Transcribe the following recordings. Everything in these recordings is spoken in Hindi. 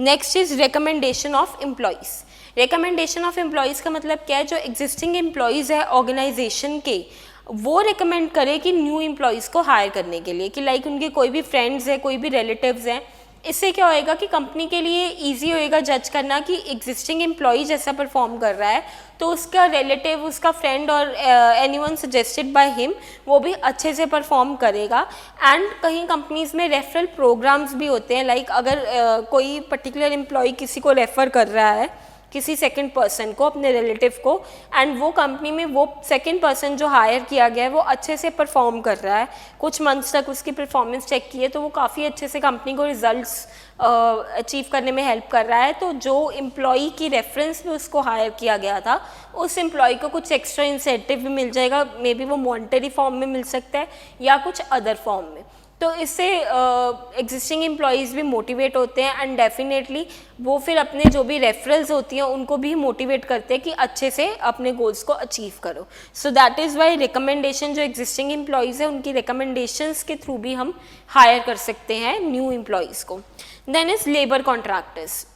Next is recommendation of employees. Recommendation of employees का मतलब क्या है, जो एग्जिस्टिंग एम्प्लॉयज़ है ऑर्गेनाइजेशन के, वो रिकमेंड करे कि न्यू एम्प्लॉयज़ को हायर करने के लिए, कि लाइक उनके कोई भी फ्रेंड्स हैं, कोई भी रिलेटिव्स हैं। इससे क्या होएगा कि कंपनी के लिए इजी होएगा जज करना कि एग्जिस्टिंग एम्प्लॉय जैसा परफॉर्म कर रहा है तो उसका रिलेटिव, उसका फ्रेंड और एनीवन सजेस्टेड बाय हिम वो भी अच्छे से परफॉर्म करेगा। एंड कहीं कंपनीज़ में रेफरल प्रोग्राम्स भी होते हैं, लाइक अगर कोई पर्टिकुलर एम्प्लॉय किसी को रेफ़र कर रहा है, किसी सेकंड पर्सन को, अपने रिलेटिव को, एंड वो कंपनी में वो सेकंड पर्सन जो हायर किया गया है वो अच्छे से परफॉर्म कर रहा है, कुछ मंथ्स तक उसकी परफॉर्मेंस चेक की है तो वो काफ़ी अच्छे से कंपनी को रिजल्ट्स अचीव करने में हेल्प कर रहा है, तो जो एम्प्लॉई की रेफरेंस में उसको हायर किया गया था उस एम्प्लॉई को कुछ एक्स्ट्रा इंसेंटिव भी मिल जाएगा। मे बी वो मॉनेटरी फॉर्म में मिल सकता है या कुछ अदर फॉर्म में। तो इससे एग्जिस्टिंग एम्प्लॉयज़ भी मोटिवेट होते हैं एंड डेफिनेटली वो फिर अपने जो भी रेफरल्स होती हैं उनको भी मोटिवेट करते हैं कि अच्छे से अपने गोल्स को अचीव करो। सो दैट इज़ वाई रिकमेंडेशन, जो एग्जिस्टिंग एम्प्लॉयज़ है उनकी रिकमेंडेशंस के थ्रू भी हम हायर कर सकते हैं न्यू एम्प्लॉयज़ को। Then is labour contractors,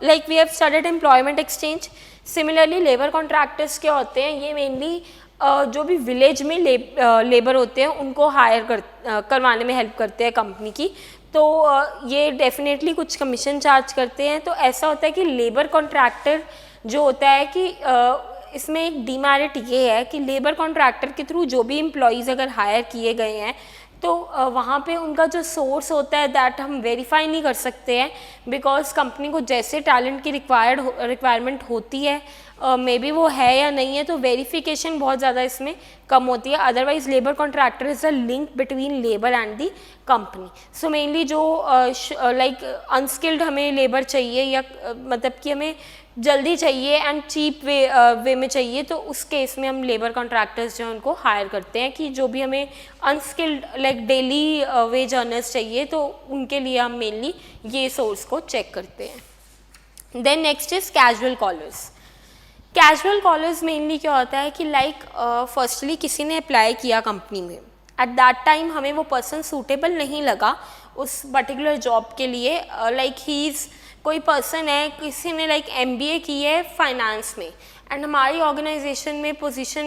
like we have studied employment exchange. Similarly labour contractors क्या होते हैं, ये मेनली जो भी विलेज में लेबर होते हैं उनको हायर करवाने में हेल्प करते हैं कंपनी की। तो ये डेफिनेटली कुछ कमीशन चार्ज करते हैं। तो ऐसा होता है कि लेबर कॉन्ट्रैक्टर जो होता है कि इसमें एक डीमेरिट ये है कि लेबर कॉन्ट्रैक्टर के थ्रू जो भी एम्प्लॉयज़ अगर हायर किए गए हैं तो वहाँ पे उनका जो सोर्स होता है दैट हम वेरीफाई नहीं कर सकते हैं, बिकॉज कंपनी को जैसे टैलेंट की रिक्वायरमेंट होती है मे बी वो है या नहीं है, तो वेरिफिकेशन बहुत ज़्यादा इसमें कम होती है। Otherwise labour contractor is a link between labour and the company. So mainly जो लाइक अनस्किल्ड हमें लेबर चाहिए या मतलब कि हमें जल्दी चाहिए एंड चीप वे में चाहिए, तो उस केस में हम लेबर कॉन्ट्रैक्टर्स जो हैं उनको हायर करते हैं। कि जो भी हमें unskilled like daily veg earners चाहिए तो उनके लिए हम मेनली ये सोर्स को चेक करते हैं। Then next is casual callers. Casual callers mainly क्या होता है कि लाइक फर्स्टली किसी ने अप्लाई किया कंपनी में, एट दैट टाइम हमें वो पर्सन सूटेबल नहीं लगा उस पर्टिकुलर जॉब के लिए। लाइक ही इज़ कोई पर्सन है, किसी ने लाइक MBA की है फाइनेंस में एंड हमारी ऑर्गेनाइजेशन में पोजीशन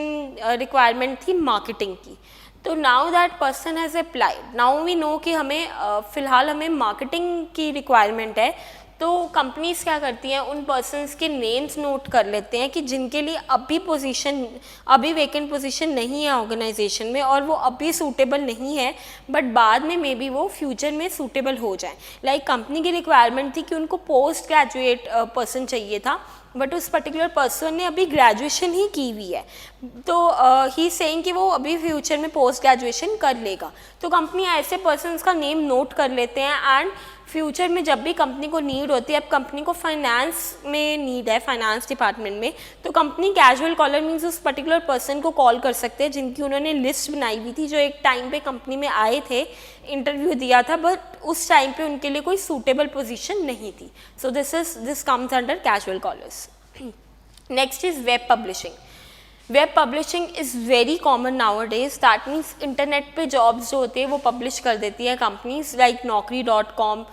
रिक्वायरमेंट थी मार्केटिंग की। तो now that person has applied, now we know कि हमें फ़िलहाल हमें मार्केटिंग की रिक्वायरमेंट है। तो कंपनीज़ क्या करती हैं, उन पर्सनस के नेम्स नोट कर लेते हैं कि जिनके लिए अभी वेकेंट पोजीशन नहीं है ऑर्गेनाइजेशन में और वो अभी सूटेबल नहीं है, बट बाद में मे बी वो फ्यूचर में सूटेबल हो जाए। लाइक कंपनी की रिक्वायरमेंट थी कि उनको पोस्ट ग्रेजुएट पर्सन चाहिए था, बट उस पर्टिकुलर पर्सन ने अभी ग्रेजुएशन ही की हुई है, तो ही सेइंग कि वो अभी फ्यूचर में पोस्ट ग्रेजुएशन कर लेगा। तो कंपनी ऐसे पर्सन्स का नेम नोट कर लेते हैं एंड फ्यूचर में जब भी कंपनी को नीड होती है, अब कंपनी को फाइनेंस में नीड है, फाइनेंस डिपार्टमेंट में, तो कंपनी कैजुअल कॉलर मीन्स उस पर्टिकुलर पर्सन को कॉल कर सकते हैं जिनकी उन्होंने लिस्ट बनाई हुई थी, जो एक टाइम पे कंपनी में आए थे, इंटरव्यू दिया था, बट उस टाइम पे उनके लिए कोई सूटेबल पोजीशन नहीं थी। So this comes under casual callers. Next is web publishing. Web publishing is very common nowadays, that means internet पे जॉब्स जो होते हैं वो पब्लिश कर देती है companies, like naukri.com,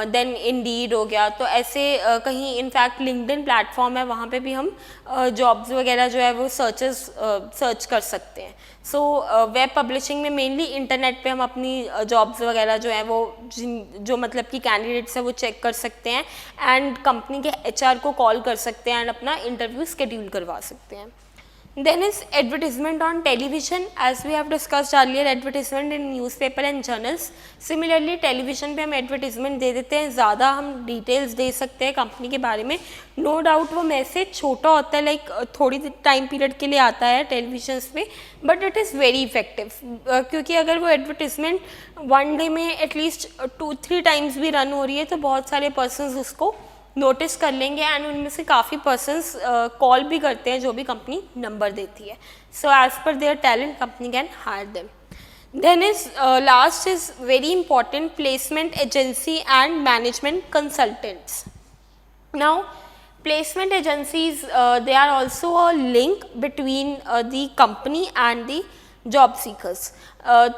then Indeed हो गया। तो ऐसे कहीं इनफैक्ट लिंक्डइन प्लेटफॉर्म है, वहाँ पे भी हम जॉब्स वगैरह जो है वो सर्च कर सकते हैं। सो वेब पब्लिशिंग में मेनली इंटरनेट पे हम अपनी जॉब्स वगैरह जो है वो जो मतलब कि कैंडिडेट्स है वो चेक कर सकते हैं एंड कंपनी के HR को कॉल कर सकते हैं एंड अपना इंटरव्यू स्केड्यूल करवा सकते हैं। Then is advertisement on television, as we have discussed earlier, advertisement in newspaper and journals. Similarly television पे हम advertisement दे देते हैं, ज़्यादा हम डिटेल्स दे सकते हैं कंपनी के बारे में। नो डाउट वो मैसेज छोटा होता है, लाइक थोड़ी टाइम पीरियड के लिए आता है टेलीविजन्स पे, but it is very effective, क्योंकि अगर वो एडवर्टिजमेंट वन डे में एटलीस्ट 2-3 टाइम्स भी रन हो रही है तो बहुत सारे पर्सनस उसको नोटिस कर लेंगे एंड उनमें से काफ़ी पर्सन्स कॉल भी करते हैं जो भी कंपनी नंबर देती है। So as per their talent company can hire them. Then is last is very important, placement agency and management consultants. Now placement agencies, they are also a link between the company and the job seekers.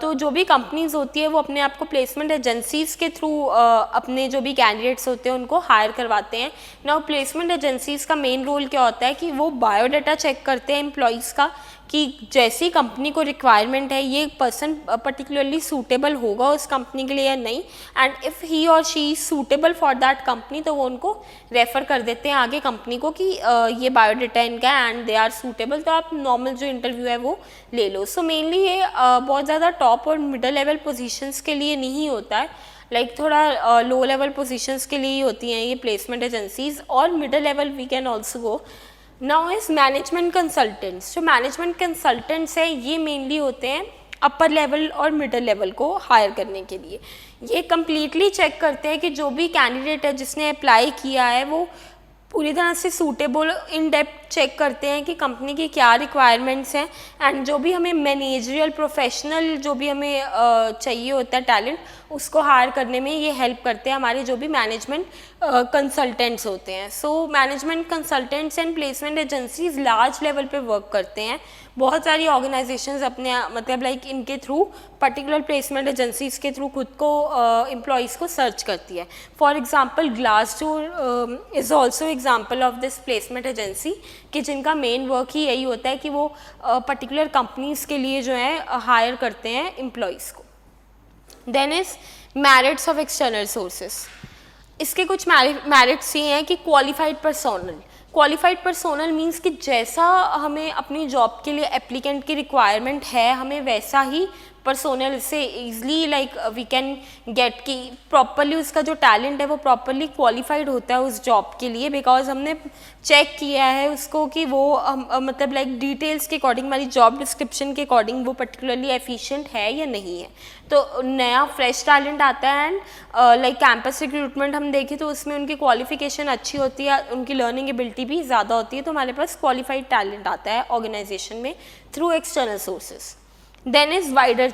तो जो भी कंपनीज होती है वो अपने आप को प्लेसमेंट एजेंसीज़ के थ्रू अपने जो भी कैंडिडेट्स होते हैं उनको हायर करवाते हैं। नाउ प्लेसमेंट एजेंसीज़ का मेन रोल क्या होता है कि वो बायोडाटा चेक करते हैं एम्प्लॉयज़ का कि जैसी कंपनी को रिक्वायरमेंट है ये पर्सन पर्टिकुलरली सूटेबल होगा उस कंपनी के लिए या नहीं, एंड इफ़ ही और she is suitable for that company तो वो उनको रेफ़र कर देते हैं आगे कंपनी को कि ये बायोडाटा इनका एंड दे आर सूटेबल, तो आप नॉर्मल जो इंटरव्यू है वो ले लो। सो मेनली ये बहुत ज़्यादा टॉप और मिडल लेवल पोजीशंस के लिए नहीं होता है, लाइक थोड़ा लो लेवल पोजीशंस के लिए ही होती हैं ये प्लेसमेंट एजेंसीज़, और middle level we can also go. Now is management consultants. जो मैनेजमेंट कंसल्टेंट्स है ये मेनली होते हैं अपर लेवल और मिडल लेवल को हायर करने के लिए। ये कम्प्लीटली चेक करते हैं कि जो भी कैंडिडेट है जिसने अप्लाई किया है वो पूरी तरह से सूटेबल, इन डेप्थ चेक करते हैं कि कंपनी की क्या रिक्वायरमेंट्स हैं, एंड जो भी हमें मैनेजरियल प्रोफेशनल जो भी हमें चाहिए होता है टैलेंट उसको हायर करने में ये हेल्प करते हैं हमारे जो भी मैनेजमेंट कंसल्टेंट्स होते हैं। So management consultants and placement agencies large level पे वर्क करते हैं। बहुत सारी ऑर्गेनाइजेशंस अपने मतलब लाइक इनके थ्रू पर्टिकुलर प्लेसमेंट एजेंसीज के थ्रू खुद को एम्प्लॉयज़ को सर्च करती है। For example Glassdoor is also example of this placement agency कि जिनका मेन वर्क ही यही होता है कि वो पर्टिकुलर कंपनीज़ के लिए जो है हायर करते हैं एम्प्लॉयज़ को। Then is merits of external sources. इसके कुछ मेरिट्स ये हैं कि qualified personnel. Qualified personnel means कि जैसा हमें अपनी जॉब के लिए एप्लीकेंट की रिक्वायरमेंट है हमें वैसा ही पर्सोनल से easily like we can get कि प्रॉपरली उसका जो टैलेंट है वो प्रॉपरली क्वालिफाइड होता है उस जॉब के लिए, बिकॉज हमने चेक किया है उसको कि वो मतलब लाइक डिटेल्स के अकॉर्डिंग हमारी जॉब डिस्क्रिप्शन के अकॉर्डिंग वो पर्टिकुलरली एफिशिएंट है या नहीं है। तो नया फ्रेश टैलेंट आता है एंड लाइक कैंपस रिक्रूटमेंट हम देखें तो उसमें उनकी क्वालिफिकेशन अच्छी होती है, उनकी लर्निंग एबिलिटी भी ज़्यादा होती है, तो हमारे पास क्वालिफाइड टैलेंट आता है ऑर्गेनाइजेशन में through external sources. Then is wider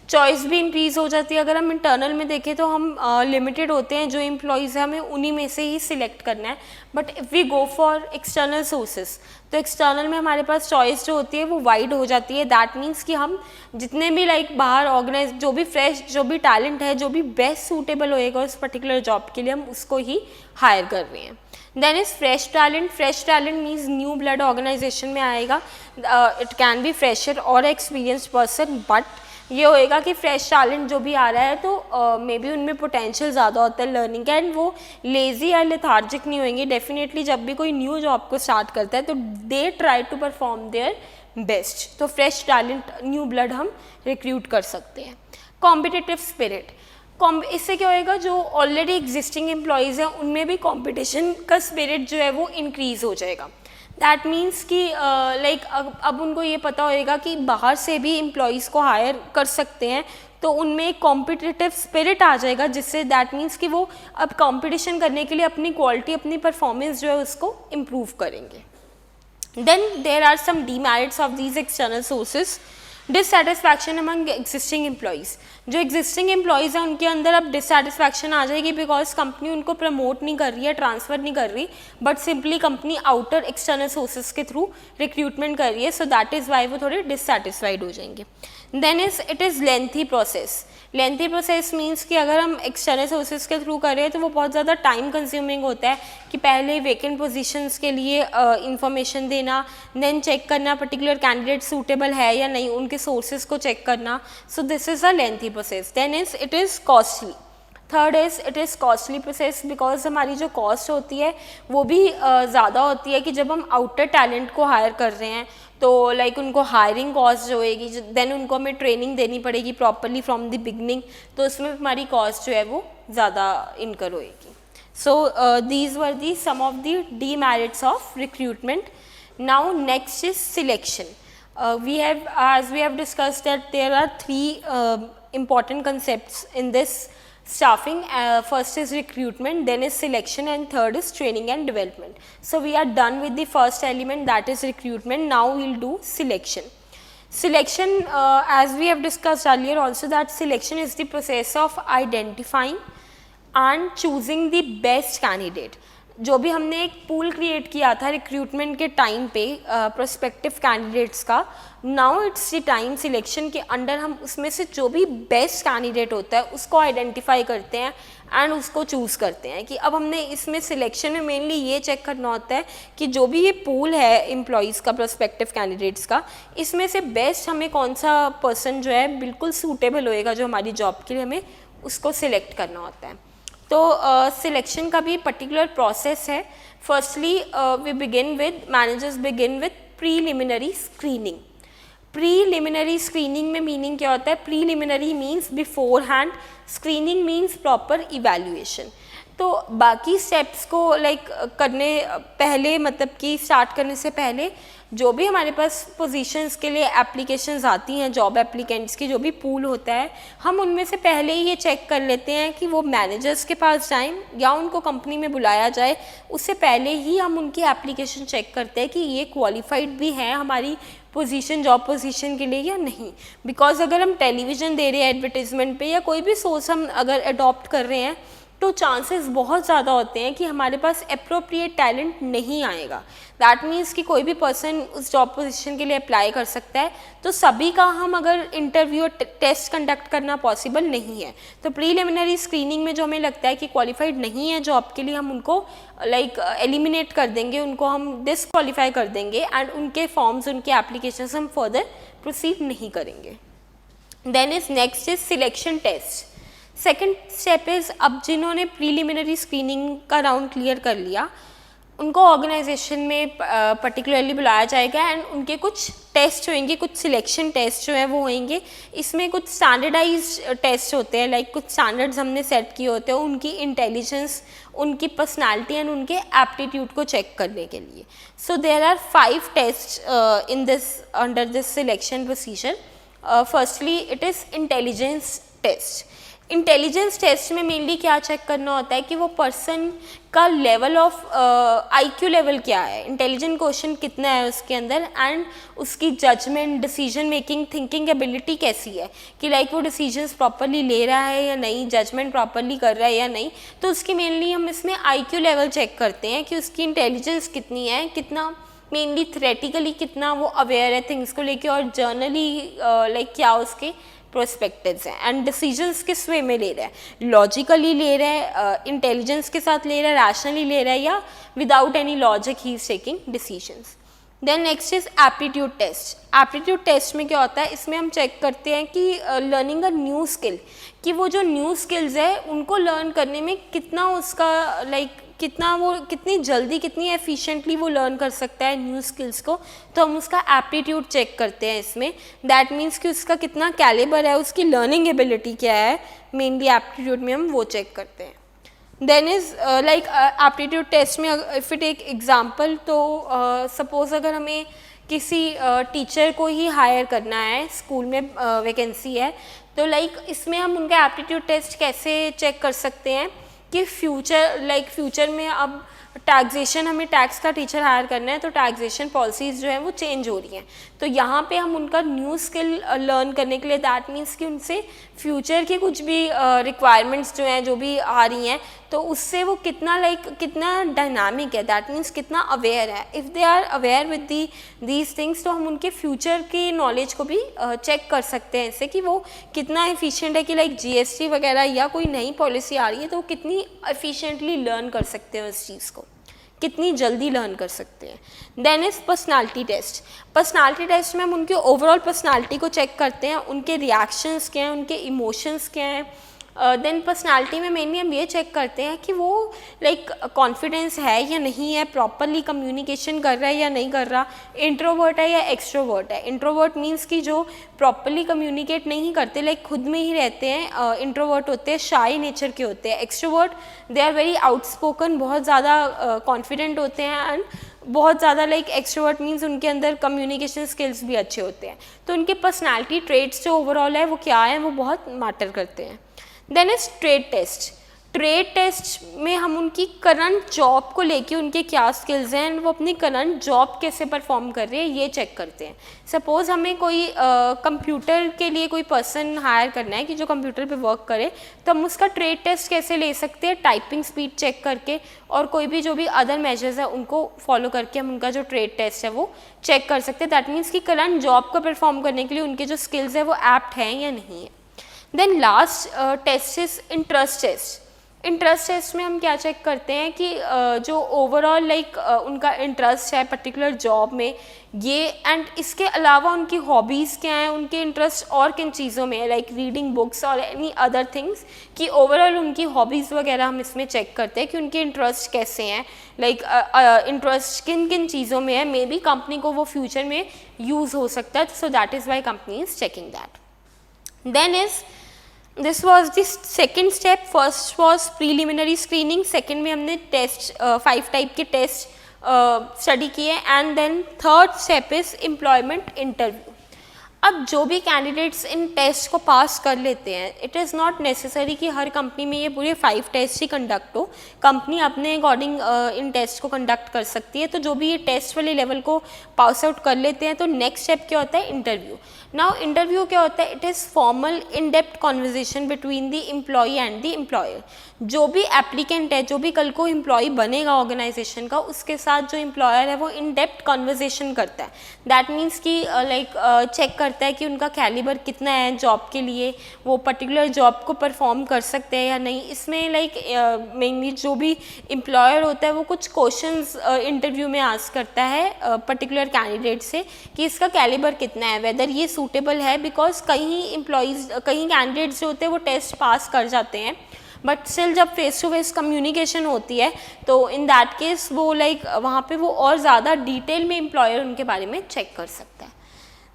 choice भी इंक्रीज़ हो जाती है। अगर हम इंटरनल में देखें तो हम लिमिटेड होते हैं जो एम्प्लॉयज़ हैं हमें उन्हीं में से ही सिलेक्ट करना है, but if we go for external sources तो एक्सटर्नल में हमारे पास चॉइस जो होती है वो वाइड हो जाती है। दैट मीन्स कि हम जितने भी लाइक बाहर ऑर्गेनाइज जो भी फ्रेश जो भी टैलेंट है जो भी बेस्ट सूटेबल होएगा उस पर्टिकुलर जॉब के लिए हम उसको ही हायर कर रहे हैं। Then is fresh talent means new blood organization में आएगा। इट कैन बी फ्रेशर और एक्सपीरियंस्ड पर्सन, बट ये होएगा कि फ्रेश टैलेंट जो भी आ रहा है तो मे बी उनमें पोटेंशियल ज़्यादा होता है लर्निंग का, एंड वो लेज़ी या लेथार्जिक नहीं होंगे। डेफिनेटली जब भी कोई न्यू जॉब को स्टार्ट करता है तो they try to perform their best. तो फ्रेश टैलेंट न्यू ब्लड हम रिक्रूट कर सकते हैं। कॉम्पिटिटिव स्पिरिट, इससे क्या होएगा जो ऑलरेडी एग्जिस्टिंग एम्प्लॉयज़ हैं उनमें भी कंपटीशन का स्पिरिट जो है वो इंक्रीज़ हो जाएगा। दैट मीन्स कि लाइक अब उनको ये पता होएगा कि बाहर से भी एम्प्लॉयज़ को हायर कर सकते हैं, तो उनमें एक कॉम्पिटिटिव स्पिरिट आ जाएगा जिससे दैट मीन्स कि वो अब कंपटीशन करने के लिए अपनी क्वालिटी अपनी परफॉर्मेंस जो है उसको इम्प्रूव करेंगे। Then there are some demerits of these external sources. Dissatisfaction among existing employees. जो एग्जिस्टिंग एम्प्लॉयज़ हैं उनके अंदर अब डिससेटिस्फैक्शन आ जाएगी बिकॉज कंपनी उनको प्रमोट नहीं कर रही है, ट्रांसफ़र नहीं कर रही, but simply company outer external sources के थ्रू रिक्रूटमेंट कर रही है, सो दैट इज़ वाई वो थोड़े डिससेटिस्फाइड हो जाएंगे। Then it is lengthy process. Lengthy process means कि अगर हम एक्सटर्नल सोर्सेज के थ्रू कर रहे हैं तो वो बहुत ज़्यादा टाइम कंज्यूमिंग होता है कि पहले वेकेंट पोजीशंस के लिए इंफॉर्मेशन देना, देन चेक करना पर्टिकुलर कैंडिडेट सूटेबल है या नहीं, उनके सोर्सेज को चेक करना। So this is a lengthy process. Then it is costly. Third is it is costly process because हमारी जो कॉस्ट होती है वो भी ज़्यादा होती है कि जब हम आउटर टैलेंट को हायर कर रहे हैं तो लाइक उनको हायरिंग कॉस्ट जो होएगी, देन उनको हमें ट्रेनिंग देनी पड़ेगी प्रॉपरली फ्रॉम द बिगनिंग, तो उसमें हमारी कॉस्ट जो है वो ज़्यादा इनकर होएगी। So these were the some of the demerits of recruitment. Now next is selection. as we have discussed that there are three important concepts in this staffing. First is recruitment, then is selection, and third is training and development. So we are done with the first element, that is recruitment. Now we will do selection. Selection, as we have discussed earlier also, that selection is the process of identifying and choosing the best candidate. जो भी हमने एक पूल क्रिएट किया था रिक्रूटमेंट के टाइम पे प्रोस्पेक्टिव कैंडिडेट्स का, now it's the time selection के अंडर हम उसमें से जो भी बेस्ट कैंडिडेट होता है उसको आइडेंटिफाई करते हैं एंड उसको चूज़ करते हैं। कि अब हमने इसमें सिलेक्शन में मेनली ये चेक करना होता है कि जो भी ये पूल है एम्प्लॉयज़ का, प्रोस्पेक्टिव कैंडिडेट्स का, इसमें से बेस्ट हमें कौन सा पर्सन जो है बिल्कुल सूटेबल होएगा जो हमारी जॉब के लिए, हमें उसको सिलेक्ट करना होता है। तो सिलेक्शन का भी पर्टिकुलर प्रोसेस है। Firstly we begin with, managers begin with preliminary screening. Preliminary screening में मीनिंग क्या होता है? Preliminary means beforehand, screening means proper evaluation. तो बाकी स्टेप्स को करने पहले, मतलब कि स्टार्ट करने से पहले जो भी हमारे पास पोजीशंस के लिए एप्लीकेशंस आती हैं, जॉब एप्लीकेंट्स की जो भी पूल होता है, हम उनमें से पहले ही ये चेक कर लेते हैं कि वो मैनेजर्स के पास जाएं या उनको कंपनी में बुलाया जाए, उससे पहले ही हम उनकी एप्लीकेशन चेक करते हैं कि ये क्वालिफाइड भी हैं हमारी पोजीशन, जॉब पोजीशन के लिए या नहीं। बिकॉज अगर हम टेलीविज़न दे रहे हैं एडवर्टीजमेंट पे या कोई भी सोर्स हम अगर अडॉप्ट कर रहे हैं तो चांसेस बहुत ज़्यादा होते हैं कि हमारे पास अप्रोप्रिएट टैलेंट नहीं आएगा। दैट मीन्स कि कोई भी पर्सन उस जॉब पोजीशन के लिए अप्लाई कर सकता है, तो सभी का हम अगर इंटरव्यू और टेस्ट कंडक्ट करना पॉसिबल नहीं है। तो प्रीलिमिनरी स्क्रीनिंग में जो हमें लगता है कि क्वालिफाइड नहीं है जॉब के लिए, हम उनको एलिमिनेट कर देंगे, उनको हम डिसक्वालीफाई कर देंगे एंड उनके फॉर्म्स, उनके एप्लीकेशंस हम फर्दर प्रोसीड नहीं करेंगे। Then is next is selection test. Second step is, अब जिन्होंने प्रीलिमिनरी स्क्रीनिंग का राउंड क्लियर कर लिया उनको ऑर्गेनाइजेशन में पर्टिकुलरली बुलाया जाएगा एंड उनके कुछ टेस्ट होंगे, कुछ सिलेक्शन टेस्ट जो हैं वो होंगे। इसमें कुछ स्टैंडर्डाइज टेस्ट होते हैं, कुछ स्टैंडर्ड्स हमने सेट किए होते हैं उनकी इंटेलिजेंस, उनकी पर्सनालिटी एंड उनके एप्टीट्यूड को चेक करने के लिए। So there are 5 test in this, under this selection procedure. Firstly it is intelligence test. Intelligence test में मेनली क्या चेक करना होता है कि वो पर्सन का लेवल ऑफ आईक्यू लेवल क्या है, इंटेलिजेंट क्वेश्चन कितना है उसके अंदर, एंड उसकी judgement, decision making, thinking ability कैसी है कि वो डिसीजंस प्रॉपरली ले रहा है या नहीं, जजमेंट प्रॉपरली कर रहा है या नहीं। तो उसकी मेनली हम इसमें आईक्यू लेवल चेक करते हैं कि उसकी इंटेलिजेंस कितनी है, कितना मेनली थ्योरेटिकली कितना वो अवेयर है थिंग्स को लेके, और जर्नली क्या उसके प्रोस्पेक्टिव्स हैं एंड डिसीजंस किस वे में ले रहा है, लॉजिकली ले रहा है, इंटेलिजेंस के साथ ले रहा है, रैशनली ले रहा है, या without any logic he is taking decisions. Then next is aptitude test. Aptitude test में क्या होता है, इसमें हम चेक करते हैं कि लर्निंग अ न्यू स्किल, कि वो जो न्यू स्किल्स है उनको लर्न करने में कितना उसका कितना वो, कितनी जल्दी, कितनी एफिशिएंटली वो लर्न कर सकता है न्यू स्किल्स को। तो हम उसका एप्टीट्यूड चेक करते हैं इसमें। दैट मीन्स कि उसका कितना कैलिबर है, उसकी लर्निंग एबिलिटी क्या है, मेनली एप्टीट्यूड में हम वो चेक करते हैं। देन इज़ एप्टीट्यूड टेस्ट में इफ़ इट टेक एग्जाम्पल, तो सपोज़ अगर हमें किसी टीचर को ही हायर करना है, स्कूल में वैकेंसी है, तो इसमें हम उनका एप्टीट्यूड टेस्ट कैसे चेक कर सकते हैं कि फ्यूचर में अब टैक्सेशन, हमें टैक्स का टीचर हायर करना है तो टैक्सेशन पॉलिसीज़ जो है वो चेंज हो रही हैं। तो यहाँ पे हम उनका न्यू स्किल लर्न करने के लिए, दैट मीन्स कि उनसे फ्यूचर की कुछ भी रिक्वायरमेंट्स जो हैं, जो भी आ रही हैं, तो उससे वो कितना कितना डायनामिक है, दैट मीन्स कितना अवेयर है। If they are aware with these things, तो हम उनके फ्यूचर की नॉलेज को भी चेक कर सकते हैं इससे कि वो कितना एफिशिएंट है, कि GST वगैरह या कोई नई पॉलिसी आ रही है तो वो कितनी एफिशिएंटली लर्न कर सकते हैं उस चीज़ को, कितनी जल्दी लर्न कर सकते हैं। Then is personality test. Personality test में हम उनके ओवरऑल पर्सनालिटी को चेक करते हैं, उनके रिएक्शंस क्या हैं, उनके इमोशंस क्या हैं। देन पर्सनालिटी में मेनली हम ये चेक करते हैं कि वो कॉन्फिडेंस है या नहीं है, प्रॉपरली कम्युनिकेशन कर रहा है या नहीं कर रहा, इंट्रोवर्ट है या एक्सट्रोवर्ट है। इंट्रोवर्ट मीन्स कि जो प्रॉपरली कम्युनिकेट नहीं करते, खुद में ही रहते हैं, इंट्रोवर्ट होते हैं, शाई नेचर के होते हैं। Extrovert they are very outspoken, बहुत ज़्यादा कॉन्फिडेंट होते हैं एंड बहुत ज़्यादा एक्सट्रोवर्ट मीन्स उनके अंदर कम्युनिकेशन स्किल्स भी अच्छे होते हैं। तो उनके पर्सनालिटी ट्रेट्स जो ओवरऑल है वो क्या है, वो बहुत मैटर करते हैं। Then is trade test. Trade test में हम उनकी करंट जॉब को लेके उनके क्या स्किल्स हैं एंड वो अपनी करंट जॉब कैसे परफॉर्म कर रहे हैं ये चेक करते हैं। सपोज़ हमें कोई कंप्यूटर के लिए कोई पर्सन हायर करना है कि जो कंप्यूटर पे वर्क करे, तो हम उसका ट्रेड टेस्ट कैसे ले सकते हैं, टाइपिंग स्पीड चेक करके और कोई भी जो भी अदर मेजर्स है उनको फॉलो करके हम उनका जो ट्रेड टेस्ट है वो चेक कर सकते हैं। दैट मीन्स कि करंट जॉब को परफॉर्म करने के लिए उनके जो स्किल्स है वो एप्ट हैं या नहीं है। Then last test is interest test. Interest test में हम क्या चेक करते हैं कि जो ओवरऑल लाइक उनका इंटरेस्ट है पर्टिकुलर जॉब में ये, एंड इसके अलावा उनकी हॉबीज़ क्या हैं, उनके इंटरेस्ट और किन चीज़ों में है, लाइक रीडिंग बुक्स और एनी अदर थिंग्स, कि ओवरऑल उनकी हॉबीज़ वगैरह हम इसमें चेक करते हैं कि उनके इंटरेस्ट कैसे हैं, लाइक इंटरेस्ट किन किन चीज़ों में है, मे बी कंपनी को वो फ्यूचर में यूज़ हो सकता है, so that is why company is checking that. Then this was the second step. First was preliminary screening, second में हमने टेस्ट 5 टाइप के टेस्ट स्टडी किए, and then third step is employment interview. अब जो भी कैंडिडेट्स इन टेस्ट को पास कर लेते हैं, इट इज़ नॉट नेसेसरी कि हर कंपनी में ये पूरे 5 टेस्ट ही कंडक्ट हो, कंपनी अपने अकॉर्डिंग इन टेस्ट को कंडक्ट कर सकती है। तो जो भी ये टेस्ट वाले लेवल को पास आउट कर लेते हैं, तो नेक्स्ट स्टेप क्या होता है, इंटरव्यू। नाउ इंटरव्यू क्या होता है, it is formal in depth conversation between the employee and the employer. जो भी एप्लीकेंट है, जो भी कल को एम्प्लॉई बनेगा ऑर्गेनाइजेशन का, उसके साथ जो एम्प्लॉयर है वो इन डेप्थ कॉन्वर्जेसन करता है। दैट मीन्स कि लाइक चेक करता है कि उनका कैलिबर कितना है जॉब के लिए, वो पर्टिकुलर जॉब को परफॉर्म कर सकते हैं या नहीं। इसमें लाइक मेनली जो भी एम्प्लॉयर होता है वो कुछ क्वेश्चंस इंटरव्यू में आस्क करता है पर्टिकुलर कैंडिडेट से कि इसका कैलिबर कितना है, वेदर ये सूटेबल है, बिकॉज कई एम्प्लॉयज़ कई कैंडिडेट्स जो होते हैं वो टेस्ट पास कर जाते हैं, बट स्टिल जब फेस टू फेस कम्युनिकेशन होती है तो इन दैट केस वो लाइक वहाँ पे वो और ज़्यादा डिटेल में एम्प्लॉयर उनके बारे में चेक कर सकता है।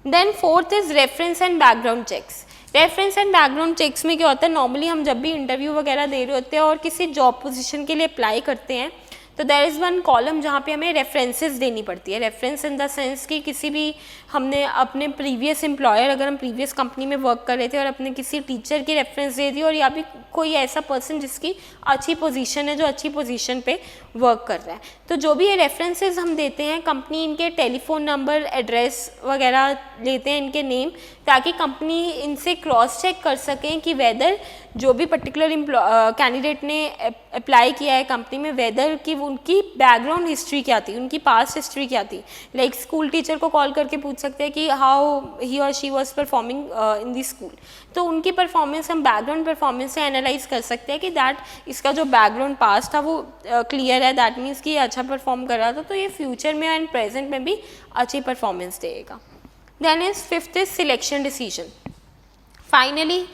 Then fourth is reference and background checks. Reference and background checks में क्या होता है, नॉर्मली हम जब भी इंटरव्यू वगैरह दे रहे होते हैं और किसी जॉब पोजीशन के लिए अप्लाई करते हैं, तो देयर इज़ वन कॉलम जहाँ पे हमें रेफरेंसेस देनी पड़ती है। रेफरेंस इन द सेंस कि किसी भी हमने अपने प्रीवियस एम्प्लॉयर, अगर हम प्रीवियस कंपनी में वर्क कर रहे थे और अपने किसी टीचर की रेफरेंस दे दी, और या भी कोई ऐसा पर्सन जिसकी अच्छी पोजीशन है, जो अच्छी पोजीशन पे वर्क कर रहा है, तो जो भी ये रेफरेंसेस हम देते हैं, कंपनी इनके टेलीफोन नंबर, एड्रेस वगैरह लेते हैं, इनके नेम, ताकि कंपनी इनसे क्रॉस चेक कर सकें कि वेदर जो भी पर्टिकुलर कैंडिडेट ने अप्लाई किया है कंपनी में, वेदर कि उनकी बैकग्राउंड हिस्ट्री क्या थी, उनकी पास्ट हिस्ट्री क्या थी। लाइक स्कूल टीचर को कॉल करके पूछ सकते हैं कि हाउ ही और she was performing in the school, तो उनकी परफॉर्मेंस हम बैकग्राउंड परफॉर्मेंस से एनालाइज कर सकते हैं कि दैट इसका जो बैकग्राउंड पास्ट था वो क्लियर है, दैट मीन्स कि अच्छा परफॉर्म कर रहा था, तो ये फ्यूचर में एंड प्रेजेंट में भी अच्छी परफॉर्मेंस देगा। Then is fifth is selection decision. Finally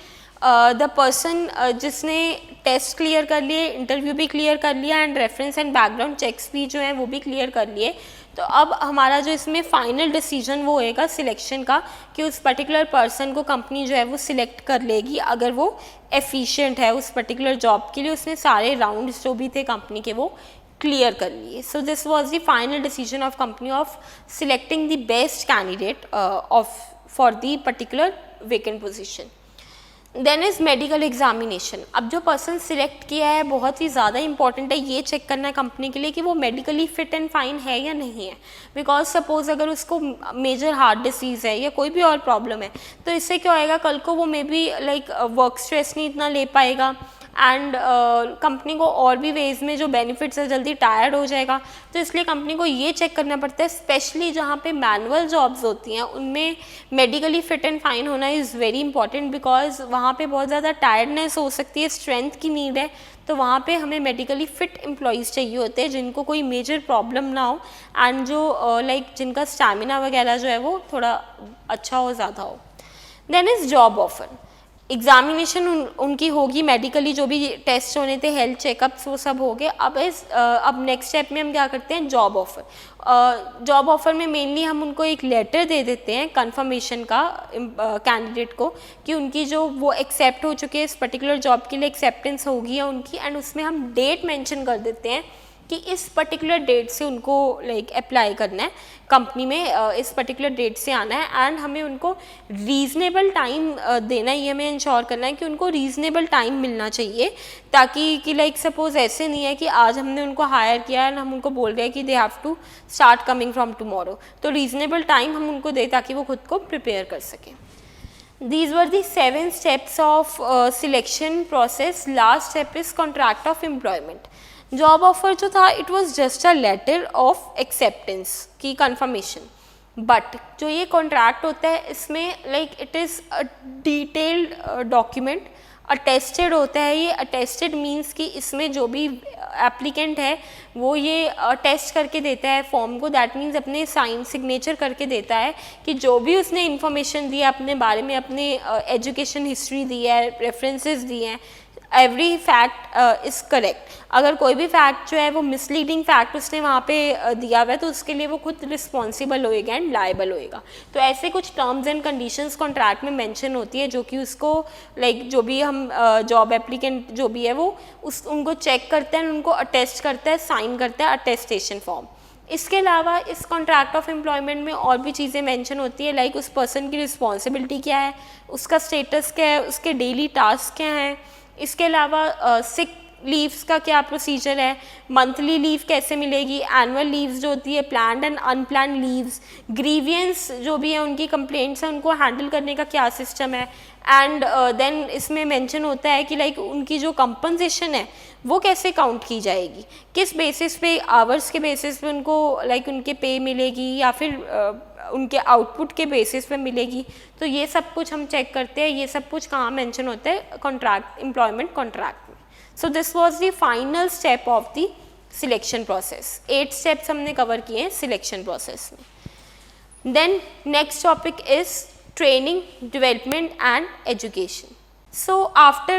the person जिसने टेस्ट क्लियर कर लिए, इंटरव्यू भी क्लियर कर लिया and reference and background checks भी जो हैं वो भी क्लियर कर लिए, तो अब हमारा जो इसमें फाइनल डिसीजन वो होएगा सिलेक्शन का, कि उस पर्टिकुलर पर्सन को कंपनी जो है वो सिलेक्ट कर लेगी अगर वो एफिशिएंट है उस पर्टिकुलर जॉब के लिए, उसने सारे राउंड्स जो भी थे कंपनी के वो क्लियर कर लिए। So this was the final decision of company of selecting the best candidate of for the particular vacant position. Then is medical examination. अब जो पर्सन सिलेक्ट किया है बहुत ही ज़्यादा इंपॉर्टेंट है ये चेक करना है कंपनी के लिए कि वो मेडिकली फिट एंड फाइन है या नहीं है, बिकॉज सपोज अगर उसको मेजर हार्ट डिसीज़ है या कोई भी और प्रॉब्लम है, तो इससे क्या होएगा, कल को वो may be like work stress नहीं इतना ले पाएगा एंड कंपनी को और भी वेज में जो बेनिफिट्स है जल्दी टायर्ड हो जाएगा। तो इसलिए कंपनी को ये चेक करना पड़ता है, स्पेशली जहाँ पे मैनुअल जॉब्स होती हैं उनमें मेडिकली फिट एंड फाइन होना इज़ वेरी इंपॉर्टेंट, बिकॉज वहाँ पे बहुत ज़्यादा टायर्डनेस हो सकती है, स्ट्रेंथ की नीड है, तो वहाँ पे हमें मेडिकली फिट एम्प्लॉयज़ चाहिए होते हैं जिनको कोई मेजर प्रॉब्लम ना हो एंड जो लाइक जिनका स्टैमिना वगैरह जो है वो थोड़ा अच्छा हो, ज़्यादा हो। Then is job offer. Examination उनकी होगी, मेडिकली जो भी टेस्ट होने थे, हेल्थ चेकअप्स वो सब हो गए। अब नेक्स्ट स्टेप में हम क्या करते हैं, जॉब ऑफर। जॉब ऑफर में मेनली हम उनको एक लेटर दे देते हैं कंफर्मेशन का कैंडिडेट को कि उनकी जो वो एक्सेप्ट हो चुके हैं इस पर्टिकुलर जॉब के लिए, एक्सेप्टेंस होगी या उनकी, एंड उसमें हम डेट मेंशन कर देते हैं कि इस पर्टिकुलर डेट से उनको लाइक अप्लाई करना है कंपनी में, इस पर्टिकुलर डेट से आना है, एंड हमें उनको रीज़नेबल टाइम देना है। ये हमें इंश्योर करना है कि उनको रीज़नेबल टाइम मिलना चाहिए, ताकि कि लाइक सपोज ऐसे नहीं है कि आज हमने उनको हायर किया एंड हम उनको बोल रहे हैं कि they have to start coming from tomorrow, तो रीज़नेबल टाइम हम उनको दें ताकि वो खुद को प्रिपेयर कर सकें। These were the 7 steps of selection process. Last step is contract of employment. Job offer जो था it was just a letter of acceptance की कंफर्मेशन, बट जो ये कॉन्ट्रैक्ट होता है इसमें like it is a detailed document, attested होता है। ये अटेस्टेड मीन्स कि इसमें जो भी एप्लीकेंट है वो ये अटेस्ट करके देता है फॉर्म को, दैट मीन्स अपने साइन सिग्नेचर करके देता है कि जो भी उसने इन्फॉर्मेशन दी है अपने बारे में, अपने एजुकेशन हिस्ट्री दी है, रेफरेंसेस दिए हैं, एवरी फैक्ट इज़ करेक्ट। अगर कोई भी फैक्ट जो है वो मिसलीडिंग फैक्ट उसने वहाँ पे दिया हुआ है तो उसके लिए वो खुद रिस्पॉन्सिबल होएगा एंड लायबल होएगा। तो ऐसे कुछ टर्म्स एंड कंडीशंस कॉन्ट्रैक्ट में मेंशन होती है जो कि उसको लाइक जो भी हम जॉब एप्लीकेंट जो भी है वो उनको चेक करते हैं, उनको अटेस्ट करता है, साइन करता है अटेस्टेशन फॉर्म। इसके अलावा इस कॉन्ट्रैक्ट ऑफ एम्प्लॉयमेंट में और भी चीज़ें मेंशन होती है, लाइक उस पर्सन की रिस्पॉन्सिबिलिटी क्या है, उसका स्टेटस क्या है, उसके डेली टास्क क्या हैं, इसके अलावा सिक लीव्स का क्या प्रोसीजर है, मंथली लीव कैसे मिलेगी, एनुअल लीव्स जो होती है, planned and unplanned leaves, grievance जो भी है उनकी कंप्लेंट्स हैं उनको हैंडल करने का क्या सिस्टम है, एंड देन इसमें मेंशन होता है कि लाइक उनकी जो कंपनसेशन है वो कैसे काउंट की जाएगी, किस बेसिस पे, आवर्स के बेसिस पे उनको लाइक उनके पे मिलेगी या फिर उनके आउटपुट के बेसिस पे मिलेगी। तो ये सब कुछ हम चेक करते हैं, ये सब कुछ कहाँ मेंशन होता है कॉन्ट्रैक्ट, एम्प्लॉयमेंट कॉन्ट्रैक्ट में। So this was the final step of the selection process. 8 steps हमने कवर किए हैं सिलेक्शन प्रोसेस में। Then next topic is training, development and education. So after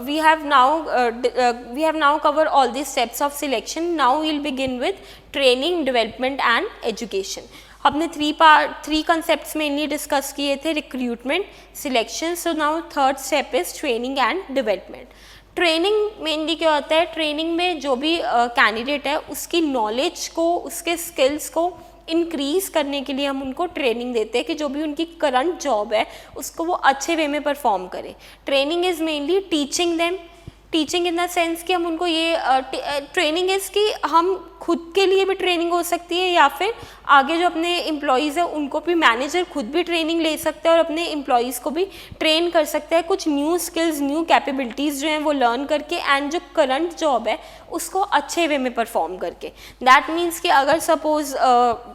we have now covered all these steps of selection. Now we'll begin with training, development and education. हमने 3 concepts mainly discuss किए थे, recruitment, selection. So now third step is training and development. Training mainly क्या होता है, ट्रेनिंग में जो भी कैंडिडेट है उसकी नॉलेज को, उसके स्किल्स को इंक्रीज़ करने के लिए हम उनको ट्रेनिंग देते हैं कि जो भी उनकी करंट जॉब है उसको वो अच्छे वे में परफॉर्म करें। Training is mainly teaching them, teaching in the sense कि हम उनको ये ट्रेनिंग इज़ कि हम खुद के लिए भी ट्रेनिंग हो सकती है या फिर आगे जो अपने एम्प्लॉयज़ हैं उनको भी मैनेजर खुद भी ट्रेनिंग ले सकते हैं और अपने एम्प्लॉयज़ को भी ट्रेन कर सकते हैं कुछ न्यू स्किल्स, न्यू कैपेबिलिटीज़ जो हैं वो लर्न करके, एंड जो करंट जॉब है उसको अच्छे वे में परफॉर्म करके। दैट मीन्स कि अगर सपोज़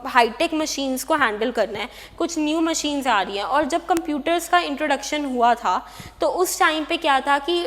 हाईटेक मशीन्स को हैंडल करना है, कुछ न्यू मशीन्स आ रही हैं, और जब कंप्यूटर्स का इंट्रोडक्शन हुआ था तो उस टाइम पे क्या था कि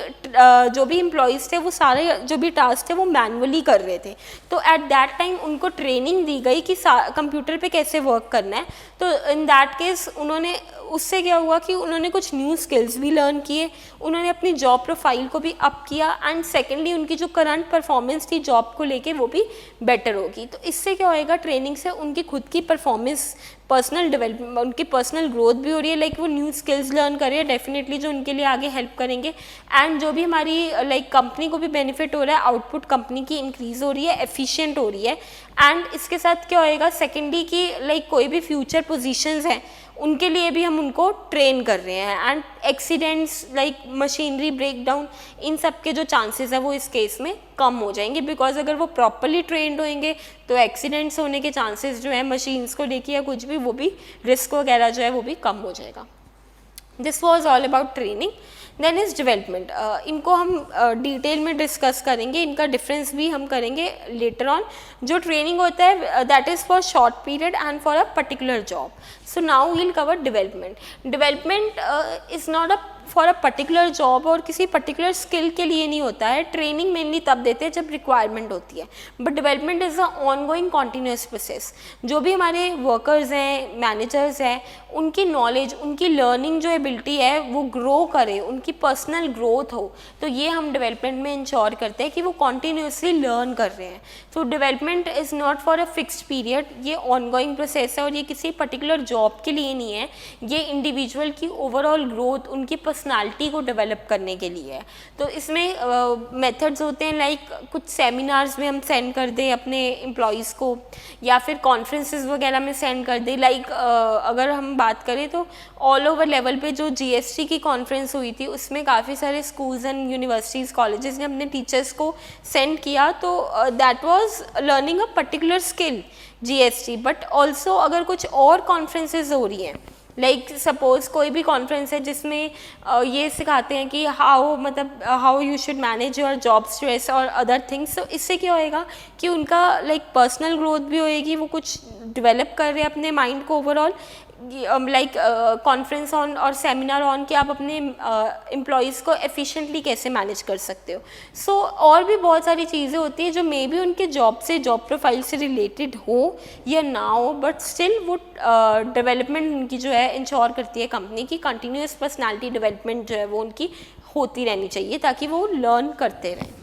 जो भी एम्प्लॉयज़ थे वो सारे जो भी टास्क थे वो मैनुअली कर रहे थे। तो एट दैट टाइम उनको ट्रेनिंग दी गई कि कंप्यूटर पे कैसे वर्क करना है। तो इन दैट केस उन्होंने, उससे क्या हुआ कि उन्होंने कुछ न्यू स्किल्स भी लर्न किए, उन्होंने अपनी जॉब प्रोफाइल को भी अप किया, एंड सेकेंडली उनकी जो करंट परफॉर्मेंस थी जॉब को लेके वो भी बेटर होगी। तो इससे क्या होएगा, ट्रेनिंग से उनकी खुद की परफॉर्मेंस, पर्सनल डेवलपमेंट, उनकी पर्सनल ग्रोथ भी हो रही है, लाइक वो न्यू स्किल्स लर्न कर रही है डेफिनेटली जो उनके लिए आगे हेल्प करेंगे, एंड जो भी हमारी लाइक कंपनी को भी बेनिफिट हो रहा है, आउटपुट कंपनी की इंक्रीज़ हो रही है, एफिशिएंट हो रही है। एंड इसके साथ क्या होएगा, सेकेंडली की लाइक कोई भी फ्यूचर पोजीशंस हैं उनके लिए भी हम उनको ट्रेन कर रहे हैं, and accidents like machinery breakdown, इन सब के जो चांसेस है वो इस केस में कम हो जाएंगे, बिकॉज अगर वो प्रॉपरली ट्रेंड होंगे तो एक्सीडेंट्स होने के चांसेस जो है मशीन्स को लेके या कुछ भी, वो भी रिस्क वगैरह जो है वो भी कम हो जाएगा। This was all about training. Then is development, इनको हम डिटेल में डिस्कस करेंगे, इनका डिफरेंस भी हम करेंगे लेटर ऑन। जो ट्रेनिंग होता है that is for short period and for a particular job. So now we'll cover development. Development is not a for a particular job और किसी पर्टिकुलर स्किल के लिए नहीं होता है। ट्रेनिंग मेनली तब देते हैं जब रिक्वायरमेंट होती है, but development is a ongoing continuous process. जो भी हमारे वर्कर्स हैं, मैनेजर्स हैं, उनकी नॉलेज, उनकी लर्निंग जो एबिलिटी है वो ग्रो करे, उनकी उनकी पर्सनल ग्रोथ हो, तो ये हम डेवलपमेंट में इंश्योर करते हैं कि वो कॉन्टीन्यूसली लर्न कर रहे हैं। तो development is not for a fixed period, ये ऑनगोइंग प्रोसेस है और ये किसी पर्टिकुलर जॉब के लिए नहीं है, ये इंडिविजुअल की ओवरऑल ग्रोथ, उनकी पर्सनालिटी को डेवलप करने के लिए है। तो इसमें मेथड्स होते हैं लाइक कुछ सेमिनार्स में हम सेंड कर दें अपने एम्प्लॉयज़ को, या फिर कॉन्फ्रेंसेस वगैरह में सेंड कर दें। लाइक अगर हम बात करें तो ऑल ओवर लेवल पे जो GST की कॉन्फ्रेंस हुई थी उसमें काफ़ी सारे स्कूल्स एंड यूनिवर्सिटीज़ कॉलेजेस ने अपने टीचर्स को सेंड किया, तो that was learning a particular skill GST। But also अगर कुछ और कॉन्फ्रेंसेस हो रही हैं, लाइक सपोज कोई भी कॉन्फ्रेंस है जिसमें ये सिखाते हैं कि how you should manage your job stress और अदर थिंग्स, तो इससे क्या होएगा कि उनका लाइक पर्सनल ग्रोथ भी होएगी, वो कुछ डेवलप कर रहे हैं अपने माइंड को ओवरऑल, लाइक कॉन्फ्रेंस ऑन और सेमिनार ऑन कि आप अपने एम्प्लॉयज़ को एफिशिएंटली कैसे मैनेज कर सकते हो। सो और भी बहुत सारी चीज़ें होती हैं जो मे बी उनके जॉब प्रोफाइल से रिलेटेड हो या ना हो, बट स्टिल वो डेवलपमेंट उनकी जो है इंश्योर करती है कंपनी की, कंटिन्यूस पर्सनालिटी डेवलपमेंट जो है वो उनकी होती रहनी चाहिए ताकि वो लर्न करते रहें।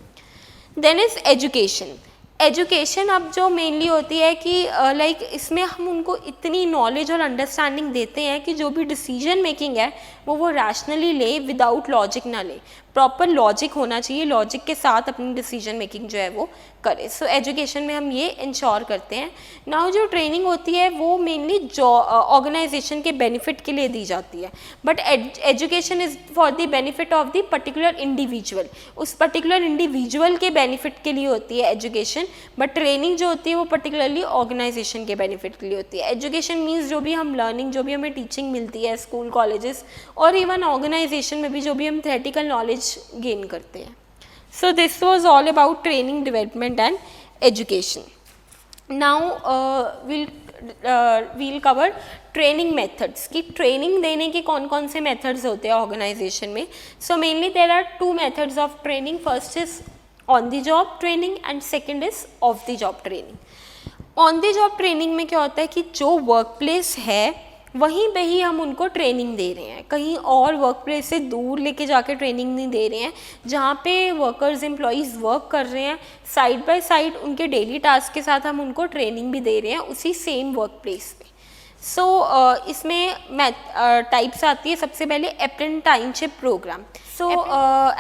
Then is education. एजुकेशन अब जो मेनली होती है कि लाइक इसमें हम उनको इतनी नॉलेज और अंडरस्टैंडिंग देते हैं कि जो भी डिसीजन मेकिंग है वो रैशनली ले, विदाउट लॉजिक ना ले, प्रॉपर लॉजिक होना चाहिए, लॉजिक के साथ अपनी डिसीजन मेकिंग जो है वो करे। सो एजुकेशन में हम ये इंश्योर करते हैं। नाउ जो ट्रेनिंग होती है वो मेनली जो ऑर्गेनाइजेशन के बेनिफिट के लिए दी जाती है, but education is for the benefit of the particular individual, उस पर्टिकुलर इंडिविजुअल के बेनिफिट के लिए होती है एजुकेशन, बट ट्रेनिंग जो होती है वो पर्टिकुलरली ऑर्गेनाइजेशन के बेनिफिट के लिए होती है। एजुकेशन मीन्स जो भी हम लर्निंग, जो भी हमें टीचिंग मिलती है स्कूल कॉलेजेस और इवन ऑर्गेनाइजेशन में भी जो भी हम थ्योरेटिकल नॉलेज गेन करते हैं। So this was all about training, development and education. Now we'll cover training methods, कि ट्रेनिंग देने के कौन कौन से मेथड्स होते हैं ऑर्गेनाइजेशन में। So mainly there are two methods of training, first is on the job training and second is off the job training. On the job training में क्या होता है कि जो वर्क प्लेस है वहीं पे ही हम उनको ट्रेनिंग दे रहे हैं, कहीं और वर्क प्लेस से दूर लेके जाके ट्रेनिंग नहीं दे रहे हैं, जहाँ पे वर्कर्स एम्प्लॉयज़ वर्क कर रहे हैं साइड बाय साइड उनके डेली टास्क के साथ हम उनको ट्रेनिंग भी दे रहे हैं उसी सेम वर्क प्लेस पे। सो इसमें टाइप्स आती है, सबसे पहले apprenticeship program. So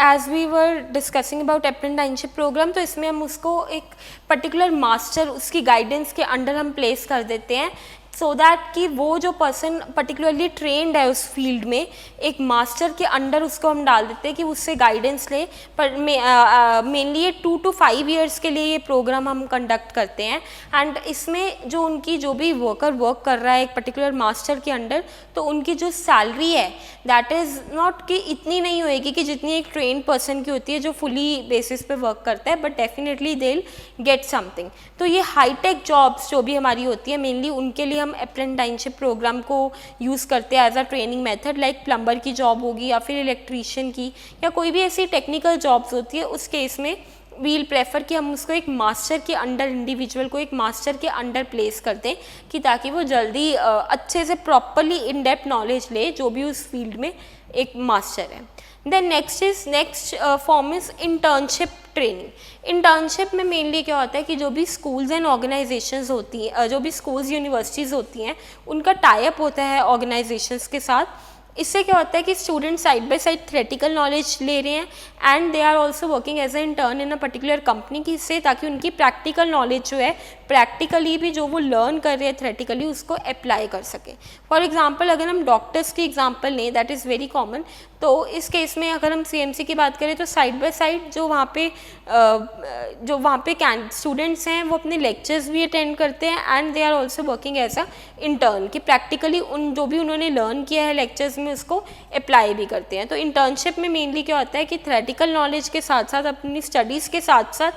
as we were discussing about apprenticeship program, तो इसमें हम उसको एक पर्टिकुलर मास्टर, उसकी गाइडेंस के अंडर हम प्लेस कर देते हैं, सो दैट कि वो जो पर्सन पर्टिकुलरली ट्रेंड है उस फील्ड में, एक मास्टर के अंडर उसको हम डाल देते हैं कि उससे गाइडेंस ले। पर मेनली ये 2 to 5 ईयर्स के लिए ये प्रोग्राम हम कंडक्ट करते हैं। एंड इसमें जो उनकी जो भी वर्कर वर्क कर रहा है एक पर्टिकुलर मास्टर के अंडर, तो उनकी जो सैलरी है दैट इज़ नॉट कि इतनी नहीं होएगी कि जितनी एक ट्रेन पर्सन की होती है जो फुली बेसिस पे वर्क करता है, but definitely they will get something. तो ये हाईटेक जॉब्स जो भी हमारी होती है मेनली उनके लिए हम अप्रेंटाइनशिप प्रोग्राम को यूज़ करते हैं as a training method. Like plumber की जॉब होगी या फिर इलेक्ट्रीशियन की या कोई भी ऐसी टेक्निकल जॉब्स होती है, उस केस में वील प्रेफर कि हम उसको एक मास्टर के अंडर, इंडिविजुअल को एक मास्टर के अंडर प्लेस कर दें कि ताकि वो जल्दी अच्छे से प्रॉपरली इन डेप्थ नॉलेज ले जो भी उस फील्ड में एक मास्टर है। Then next form is internship training. Internship में मेनली क्या होता है कि जो भी स्कूल्स एंड ऑर्गेनाइजेशंस होती हैं, जो भी स्कूल्स यूनिवर्सिटीज़ होती हैं, उनका टाई अप होता है ऑर्गेनाइजेशंस के साथ। इससे क्या होता है कि student side by side theoretical knowledge ले रहे हैं and they are also working as a intern in a particular company की, इससे ताकि उनकी प्रैक्टिकल नॉलेज जो है प्रैक्टिकली भी जो वो लर्न कर रहे हैं थ्योरेटिकली उसको अप्लाई कर सके। फॉर एग्जांपल अगर हम डॉक्टर्स की एग्जांपल लें, दैट इज़ वेरी कॉमन, तो इस केस में अगर हम CMC की बात करें तो साइड बाय साइड जो वहाँ पे स्टूडेंट्स हैं वो अपने लेक्चर्स भी अटेंड करते हैं and they are also working as a intern, कि प्रैक्टिकली उन जो भी उन्होंने लर्न किया है लेक्चर्स में उसको अप्लाई भी करते हैं। तो इंटर्नशिप में मेनली क्या होता है कि थ्योरेटिकल नॉलेज के साथ साथ अपनी स्टडीज़ के साथ साथ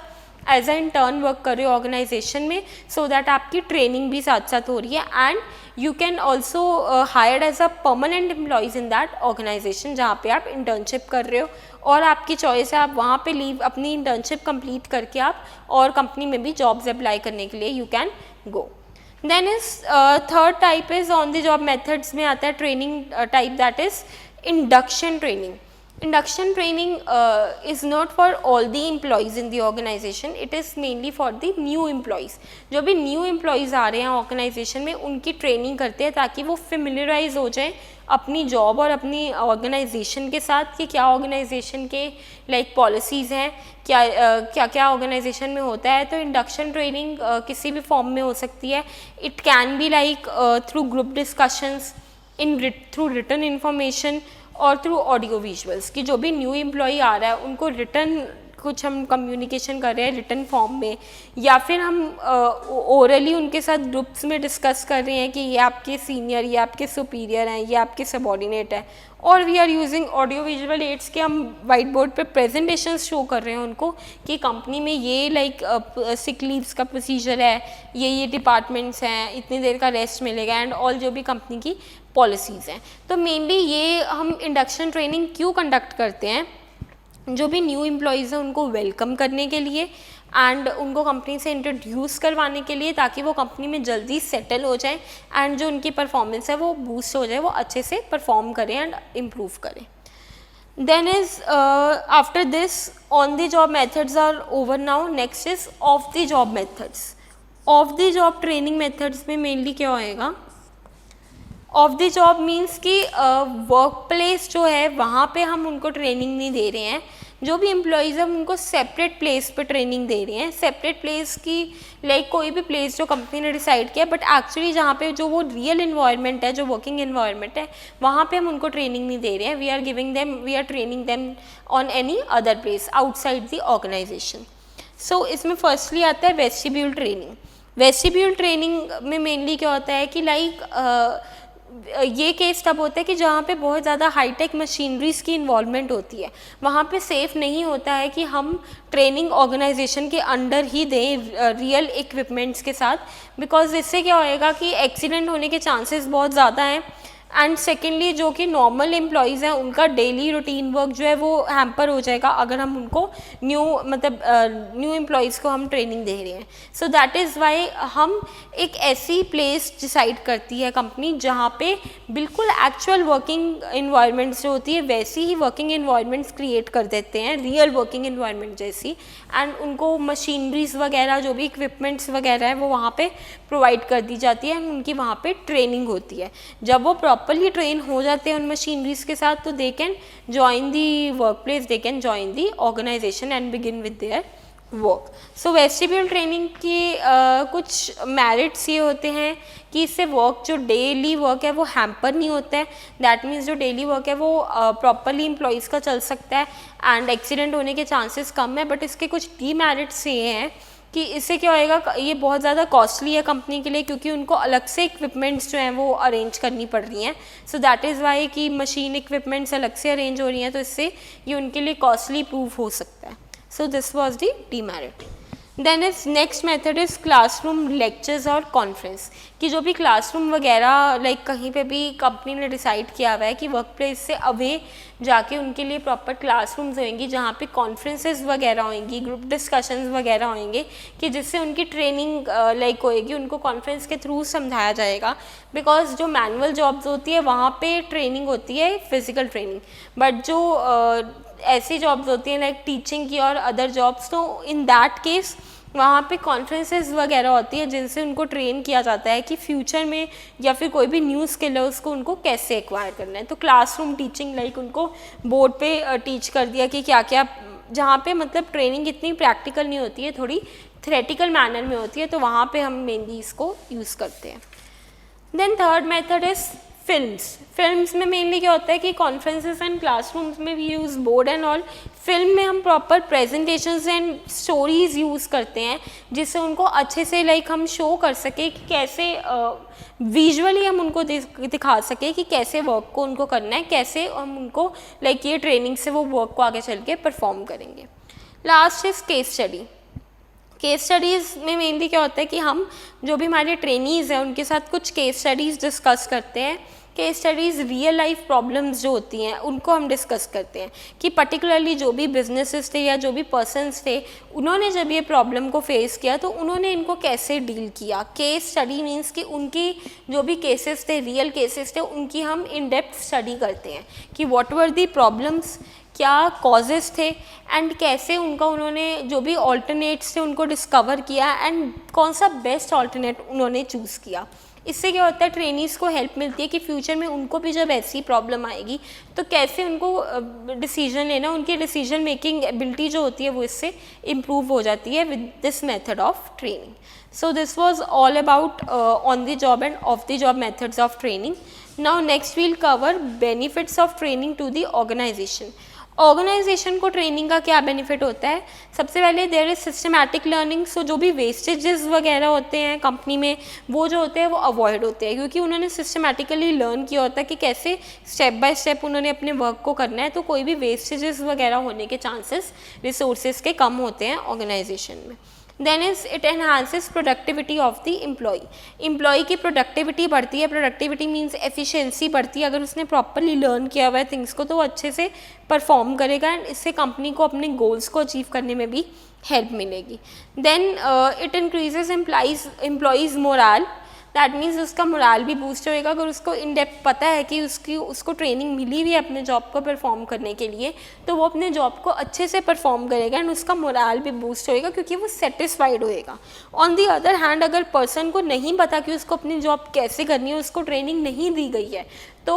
एज अ इंटर्न वर्क कर रहे हो ऑर्गेनाइजेशन में, सो दैट आपकी ट्रेनिंग भी साथ साथ हो रही है and you can also hired as a permanent employees in that organisation जहाँ पे आप इंटर्नशिप कर रहे हो, और आपकी चॉइस है आप वहाँ पे लीव अपनी इंटर्नशिप कंप्लीट करके आप और कंपनी में भी जॉब्स अप्लाई करने के लिए you can go. Then is third type is on the job methods में आता है training type, that is induction training. Induction training is not for all the employees in the organization, it is mainly for the new employees. जो भी new employees आ रहे हैं organization में उनकी training करते हैं ताकि वो familiarize हो जाएं अपनी job और अपनी organization के साथ कि क्या organization के like policies हैं, क्या क्या organization में होता है. तो induction training किसी भी form में हो सकती है. It can be like through group discussions, through written information और थ्रू ऑडियो विजुअल्स कि जो भी न्यू एम्प्लॉई आ रहा है उनको रिटर्न कुछ हम कम्युनिकेशन कर रहे हैं रिटर्न फॉर्म में, या फिर हम ओरली उनके साथ ग्रुप्स में डिस्कस कर रहे हैं कि ये आपके सीनियर, ये आपके सुपीरियर हैं, ये आपके सबॉर्डिनेट हैं. और we are using audio visual aids के हम वाइट बोर्ड पे प्रेजेंटेशंस शो कर रहे हैं उनको कि कंपनी में ये लाइक सिक लीव्स का प्रोसीजर है, ये डिपार्टमेंट्स हैं, इतनी देर का रेस्ट मिलेगा एंड ऑल जो भी कंपनी की पॉलिसीज़ हैं. तो मेनली ये हम इंडक्शन ट्रेनिंग क्यों कंडक्ट करते हैं, जो भी न्यू एम्प्लॉयज़ हैं उनको वेलकम करने के लिए एंड उनको कंपनी से इंट्रोड्यूस करवाने के लिए ताकि वो कंपनी में जल्दी सेटल हो जाए एंड जो उनकी परफॉर्मेंस है वो बूस्ट हो जाए, वो अच्छे से परफॉर्म करें एंड इम्प्रूव करें. Then is after this on the job methods are over now. Next is off the job methods. Off the job training methods में mainly क्या होएगा, ऑफ द जॉब मीन्स कि वर्क प्लेस जो है वहाँ पे हम उनको ट्रेनिंग नहीं दे रहे हैं. जो भी एम्प्लॉयज़ हैं उनको सेपरेट प्लेस पे ट्रेनिंग दे रहे हैं. सेपरेट प्लेस की लाइक कोई भी प्लेस जो कंपनी ने डिसाइड किया, बट एक्चुअली जहाँ पे जो वो रियल इन्वायरमेंट है, जो वर्किंग इन्वायरमेंट है, वहाँ पे हम उनको ट्रेनिंग नहीं दे रहे हैं. We are training them on any other place outside the organization. So इसमें फर्स्टली आता है वेस्टिब्यूल ट्रेनिंग. वेस्टिब्यूल ट्रेनिंग में मेनली क्या होता है कि लाइक ये केस तब होता है कि जहाँ पे बहुत ज़्यादा हाईटेक मशीनरीज़ की इन्वॉल्वमेंट होती है, वहाँ पे सेफ़ नहीं होता है कि हम ट्रेनिंग ऑर्गेनाइजेशन के अंडर ही दें रियल इक्विपमेंट्स के साथ, बिकॉज इससे क्या होएगा कि एक्सीडेंट होने के चांसेस बहुत ज़्यादा हैं. एंड सेकेंडली जो कि नॉर्मल एम्प्लॉयज़ हैं उनका डेली रूटीन वर्क जो है वो हैम्पर हो जाएगा अगर हम उनको न्यू एम्प्लॉयज़ को हम ट्रेनिंग दे रहे हैं. सो दैट इज़ वाई हम एक ऐसी प्लेस डिसाइड करती है कंपनी जहाँ पे बिल्कुल एक्चुअल वर्किंग इन्वायरमेंट्स जो होती है वैसी ही वर्किंग इन्वायरमेंट्स क्रिएट कर देते हैं, रियल वर्किंग इन्वायरमेंट जैसी. एंड उनको मशीनरीज़ वगैरह जो भी इक्विपमेंट्स वगैरह है वो वहाँ पे प्रोवाइड कर दी जाती है एंड उनकी वहाँ पे ट्रेनिंग होती है. जब वो प्रॉपरली ट्रेन हो जाते हैं उन मशीनरीज़ के साथ तो they can join the work place, they can join the organisation and begin with their work. So vestibule training की कुछ मेरिट्स ये होते हैं कि इससे वर्क जो डेली वर्क है वो हैम्पर नहीं होता है. दैट मीन्स जो डेली वर्क है वो प्रॉपरली एम्प्लॉयज़ का चल सकता है एंड एक्सीडेंट होने के चांसेस कम है. बट इसके कुछ डीमेरिट्स ये हैं कि इससे क्या होएगा, ये बहुत ज़्यादा कॉस्टली है कंपनी के लिए क्योंकि उनको अलग से इक्विपमेंट्स जो हैं वो अरेंज करनी पड़ रही हैं. सो दैट इज़ वाई कि मशीन इक्विपमेंट्स अलग से अरेंज हो रही हैं, तो इससे ये उनके लिए कॉस्टली प्रूव हो सकता है. So this was the demerit. Then is next method is classroom lectures और कॉन्फ्रेंस. कि जो भी क्लासरूम वगैरह लाइक कहीं पे भी कंपनी ने डिसाइड किया हुआ है कि वर्क प्लेस से अवे जाके उनके लिए प्रॉपर क्लासरूम्स होंगी जहाँ पे कॉन्फ्रेंसेस वगैरह होंगी, ग्रुप डिस्कशंस वगैरह होंगे कि जिससे उनकी ट्रेनिंग लाइक होएगी, उनको कॉन्फ्रेंस के थ्रू समझाया जाएगा. बिकॉज जो मैनुअल जॉब्स होती है वहाँ पे ट्रेनिंग होती है फिज़िकल ट्रेनिंग, बट जो ऐसी जॉब्स होती हैं लाइक टीचिंग की और अदर जॉब्स, तो इन दैट केस वहाँ पे कॉन्फ्रेंसेस वगैरह होती है जिनसे उनको ट्रेन किया जाता है कि फ्यूचर में या फिर कोई भी न्यू स्किल है उसको उनको कैसे एक्वायर करना है. तो क्लासरूम टीचिंग लाइक उनको बोर्ड पे टीच कर दिया कि क्या क्या, जहाँ पे मतलब ट्रेनिंग इतनी प्रैक्टिकल नहीं होती है, थोड़ी थ्योरेटिकल मैनर में होती है, तो वहाँ पे हम मेनली इसको यूज़ करते हैं. Then third method is films में मेनली क्या होता है कि कॉन्फ्रेंसेस एंड क्लासरूम्स में we use board and all. Film में हम proper presentations and stories use करते हैं जिससे उनको अच्छे से लाइक हम शो कर सके कि कैसे विजुअली हम उनको दिखा सके कि कैसे वर्क को उनको करना है, कैसे हम उनको लाइक ये ट्रेनिंग से वो वर्क को आगे चल के परफॉर्म करेंगे. Last is case study. Case studies में मेनली क्या होता है कि हम जो भी हमारे ट्रेनीज़ हैं उनके साथ कुछ केस स्टडीज़ डिस्कस करते हैं case studies real life problems जो होती हैं उनको हम डिस्कस करते हैं कि पर्टिकुलरली जो भी बिजनेसेस थे या जो भी पर्सन्स थे उन्होंने जब ये प्रॉब्लम को फेस किया तो उन्होंने इनको कैसे डील किया। केस स्टडी मीन्स कि उनकी जो भी केसेस थे, रियल केसेस थे, उनकी हम इन डेप्थ स्टडी करते हैं कि व्हाट वर दी प्रॉब्लम्स, क्या कॉजेज़ थे एंड कैसे उनका उन्होंने जो भी ऑल्टरनेट्स थे उनको डिस्कवर किया एंड कौन सा बेस्ट ऑल्टरनेट उन्होंने चूज़ किया। इससे क्या होता है, ट्रेनीज़ को हेल्प मिलती है कि फ्यूचर में उनको भी जब ऐसी प्रॉब्लम आएगी तो कैसे उनको डिसीजन लेना, उनकी डिसीजन मेकिंग एबिलिटी जो होती है वो इससे इम्प्रूव हो जाती है with this method of training. So this was all about on the job and off the job methods of training. Now next we'll cover benefits of training to the organization. Organisation को ट्रेनिंग का क्या बेनिफिट होता है? सबसे पहले there is systematic learning. So जो भी वेस्टेजेस वगैरह होते हैं कंपनी में वो जो होते हैं वो अवॉइड होते हैं क्योंकि उन्होंने सिस्टमैटिकली लर्न किया होता है कि कैसे स्टेप बाय स्टेप उन्होंने अपने वर्क को करना है, तो कोई भी वेस्टेजेस वगैरह होने के चांसेस रिसोर्सेज के कम होते हैं ऑर्गेनाइजेशन में। Then is it enhances productivity of the employee की प्रोडक्टिविटी बढ़ती है। प्रोडक्टिविटी मीन्स एफिशिएंसी बढ़ती है। अगर उसने प्रॉपरली लर्न किया हुआ है थिंग्स को तो वो अच्छे से परफॉर्म करेगा एंड इससे कंपनी को अपने गोल्स को अचीव करने में भी हेल्प मिलेगी। Then it increases employees morale, that means उसका मोराल भी बूस्ट होएगा। अगर उसको इन डेप्थ पता है कि उसको ट्रेनिंग मिली हुई है अपने जॉब को परफॉर्म करने के लिए तो वो अपने जॉब को अच्छे से परफॉर्म करेगा एंड उसका मोराल भी बूस्ट होएगा क्योंकि वो सेटिस्फाइड होएगा। ऑन दी अदर हैंड अगर पर्सन को नहीं पता कि उसको अपनी जॉब कैसे करनी है, उसको ट्रेनिंग नहीं दी गई है तो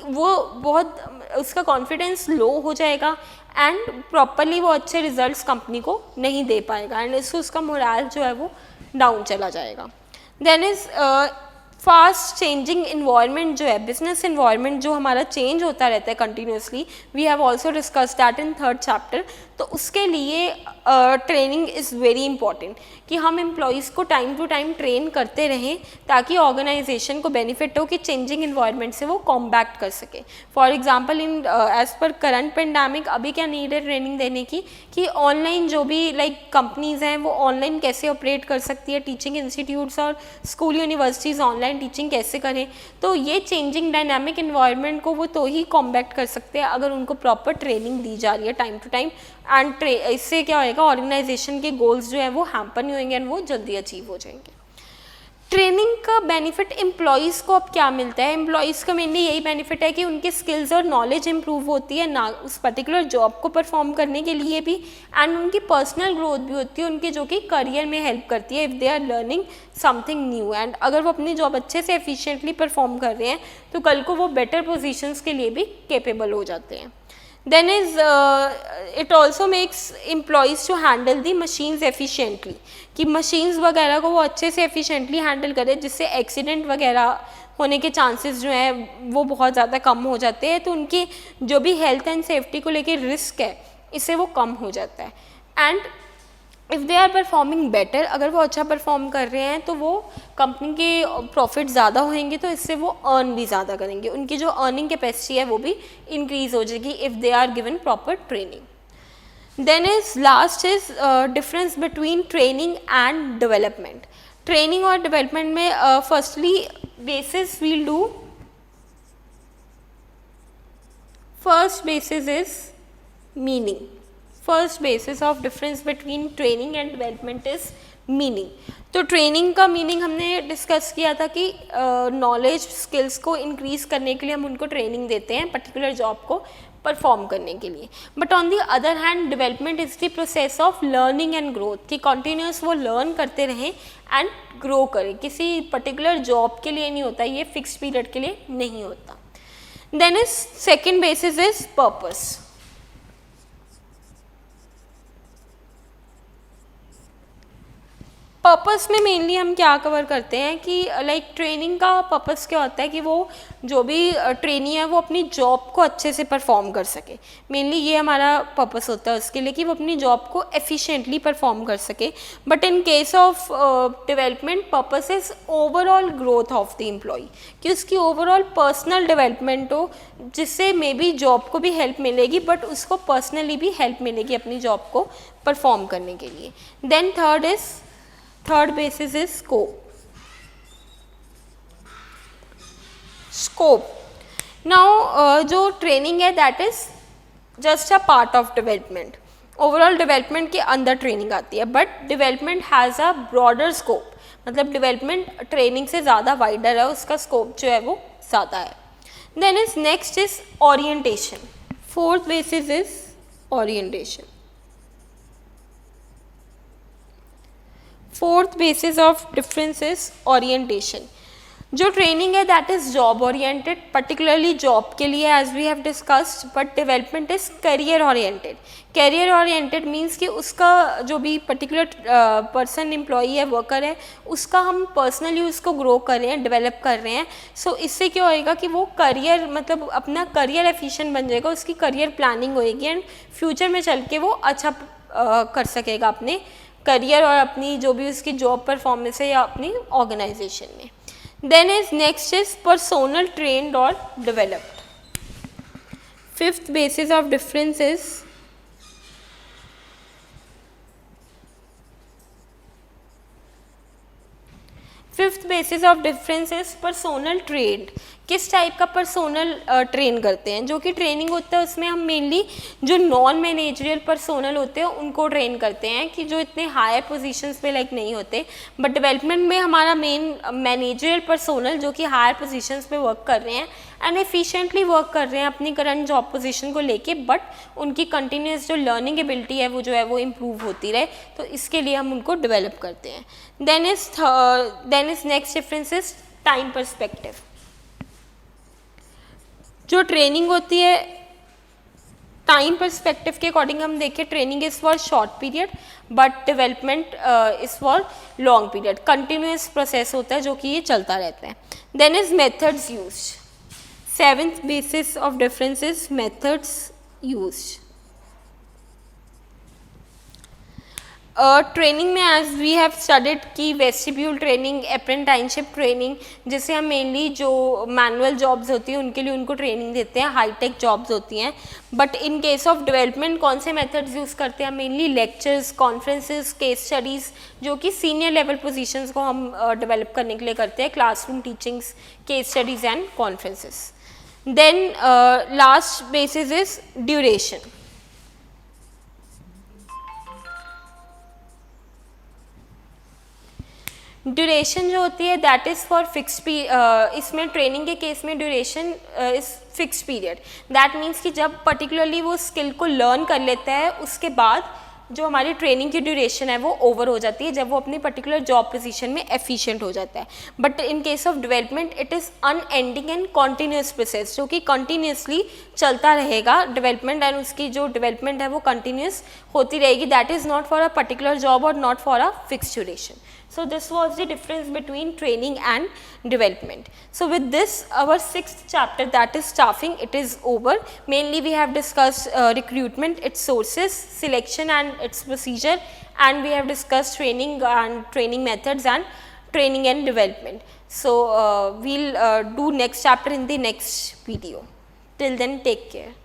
वो बहुत उसका कॉन्फिडेंस लो हो जाएगा एंड प्रॉपरली वो अच्छे रिजल्ट्स कंपनी को नहीं दे पाएगा एंड इससे उसका मोराल जो है वो डाउन चला जाएगा। Then is fast changing environment जो है, बिजनेस इन्वायरमेंट जो हमारा चेंज होता रहता है continuously, we have also discuss that in 3rd chapter. तो उसके लिए ट्रेनिंग इज़ वेरी इंपॉर्टेंट कि हम एम्प्लॉयज़ को टाइम टू टाइम ट्रेन करते रहें ताकि ऑर्गेनाइजेशन को बेनिफिट हो कि चेंजिंग इन्वायरमेंट से वो कॉम्बैक्ट कर सके। For example in as per current pandemic अभी क्या नीड है ट्रेनिंग देने की कि ऑनलाइन जो भी लाइक कंपनीज़ हैं वो ऑनलाइन कैसे ऑपरेट कर सकती है, टीचिंग इंस्टीट्यूट्स और स्कूल यूनिवर्सिटीज़ ऑनलाइन टीचिंग कैसे करें। तो ये चेंजिंग डायनामिक इन्वायरमेंट को वो तो ही कॉम्बैक्ट कर सकते हैं अगर उनको प्रॉपर ट्रेनिंग दी जा रही है टाइम टू टाइम एंड इससे क्या होएगा, ऑर्गेनाइजेशन के गोल्स जो है वो हैम्पर नहीं होंगे एंड वो जल्दी अचीव हो जाएंगे। ट्रेनिंग का बेनिफिट एम्प्लॉयज़ को अब क्या मिलता है? एम्प्लॉयज़ का मेनली यही बेनिफिट है कि उनके स्किल्स और नॉलेज इंप्रूव होती है ना उस पर्टिकुलर जॉब को परफॉर्म करने के लिए भी एंड उनकी पर्सनल ग्रोथ भी होती है उनके, जो कि करियर में हेल्प करती है if they are learning something new and अगर वो अपनी जॉब अच्छे से एफिशिएंटली परफॉर्म कर रहे हैं तो कल को वो बेटर पोजीशंस के लिए भी कैपेबल हो जाते हैं। Then is it also makes employees to handle the machines efficiently कि machines वगैरह को वो अच्छे से efficiently handle करें जिससे एक्सीडेंट वगैरह होने के चांसेस जो हैं वो बहुत ज़्यादा कम हो जाते हैं। तो उनकी जो भी हेल्थ एंड सेफ्टी को लेके रिस्क है इससे वो कम हो जाता है and if they are performing better, अगर वो अच्छा परफॉर्म कर रहे हैं तो वो कंपनी के प्रॉफिट ज़्यादा होंगे तो इससे वो अर्न भी ज़्यादा करेंगे, उनकी जो अर्निंग कैपेसिटी है वो भी इंक्रीज़ हो जाएगी if they are given proper training. Then is last is difference between training and development. Training और डेवलपमेंट में firstly basis we'll do, first basis is meaning. First basis of difference between training and development is meaning. तो ट्रेनिंग का मीनिंग हमने डिस्कस किया था कि नॉलेज स्किल्स को इंक्रीज करने के लिए हम उनको ट्रेनिंग देते हैं पर्टिकुलर जॉब को परफॉर्म करने के लिए। But on the other hand development is the process of learning and growth कि कंटिन्यूस वो लर्न करते रहें एंड ग्रो करें। किसी पर्टिकुलर जॉब के लिए नहीं होता, ये फिक्स पीरियड के लिए नहीं होता। Then is second basis is purpose. Purpose में मेनली हम क्या कवर करते हैं कि लाइक ट्रेनिंग का पर्पस क्या होता है कि वो जो भी ट्रेनी है वो अपनी जॉब को अच्छे से परफॉर्म कर सके। मेनली ये हमारा पर्पस होता है उसके लिए कि वो अपनी जॉब को एफिशिएंटली परफॉर्म कर सके। But in case of development purpose is overall growth of the employee कि उसकी ओवरऑल पर्सनल डेवलपमेंट हो जिससे मे बी जॉब को भी हेल्प मिलेगी बट उसको पर्सनली भी हेल्प मिलेगी अपनी जॉब को परफॉर्म करने के लिए। Then third basis is scope। Scope. Now जो ट्रेनिंग है that is just a part of development, overall development के अंदर ट्रेनिंग आती है, but development has a broader scope, मतलब डेवलपमेंट ट्रेनिंग से ज़्यादा वाइडर है, उसका स्कोप जो है वो ज़्यादा है। Then is next is orientation, fourth basis is orientation. Fourth basis of difference is orientation. जो ट्रेनिंग है that is job oriented, particularly job के लिए as we have discussed, but development is career oriented. Career oriented means कि उसका जो भी पर्टिकुलर पर्सन एम्प्लॉई है, वर्कर है, उसका हम पर्सनली उसको ग्रो कर रहे हैं, डेवलप कर रहे हैं। सो इससे क्या होएगा कि वो करियर, मतलब अपना करियर एफिशिएंट बन जाएगा, उसकी करियर प्लानिंग होएगी एंड फ्यूचर में चल के वो अच्छा कर सकेगा अपने करियर और अपनी जो भी उसकी जॉब परफॉर्मेंस है या अपनी ऑर्गेनाइजेशन में। Then is next is personal trained or developed. Fifth basis of difference is fifth basis of difference is personnel trend. किस टाइप का पर्सोनल ट्रेन करते हैं? जो कि ट्रेनिंग होता है उसमें हम मेनली जो नॉन मैनेजरियल पर्सोनल होते हैं उनको ट्रेन करते हैं, कि जो इतने हायर पोजीशंस पे लाइक नहीं होते। बट डेवलपमेंट में हमारा मेन मैनेजरियल पर्सोनल जो कि हायर पोजीशंस पे वर्क कर रहे हैं एंड एफिशिएंटली वर्क कर रहे हैं अपनी करंट जॉब पोजीशन को लेके, बट उनकी कंटिन्यूस जो लर्निंग एबिलिटी है वो जो है वो इम्प्रूव होती रहे, तो इसके लिए हम उनको डेवलप करते हैं। Then is next difference is time perspective. जो ट्रेनिंग होती है टाइम पर्सपेक्टिव के अकॉर्डिंग हम देखें, training is for short period but development is for long period. Continuous process होता है जो कि ये चलता रहता है। Then is methods used. Seventh basis of difference is methods used. Training में एज वी हैव स्टडीड की वेस्टिब्यूल ट्रेनिंग, अप्रेंटाइनशिप ट्रेनिंग, जिससे हम मेनली जो मैनुअल जॉब्स होती हैं उनके लिए उनको ट्रेनिंग देते हैं, हाईटेक जॉब्स होती हैं। But in case of development कौन से मेथड्स यूज़ करते हैं? Mainly lectures, conferences, case studies, जो कि सीनियर लेवल पोजीशंस को हम डेवलप करने के लिए करते हैं, classroom teachings, case studies and conferences. Then last basis is duration. Duration जो होती है दैट इज़ फॉर फिक्स इसमें ट्रेनिंग के केस में duration is fix period. That means कि जब पर्टिकुलरली वो स्किल को लर्न कर लेता है उसके बाद जो हमारी ट्रेनिंग की ड्यूरेशन है वो ओवर हो जाती है, जब वो अपनी पर्टिकुलर जॉब पोजीशन में एफिशिएंट हो जाता है। But in case of development it is unending and continuous process, जो कि कंटिन्यूसली चलता रहेगा डेवलपमेंट, एंड उसकी जो डेवलपमेंट है वो कंटिन्यूस होती रहेगी। That is not for a particular job और not for a fix duration. So this was the difference between training and development. So with this our sixth chapter, that is staffing, it is over. Mainly we have discussed recruitment, its sources, selection and its procedure, and we have discussed training and training methods and training and development. So we'll do next chapter in the next video. Till then, take care.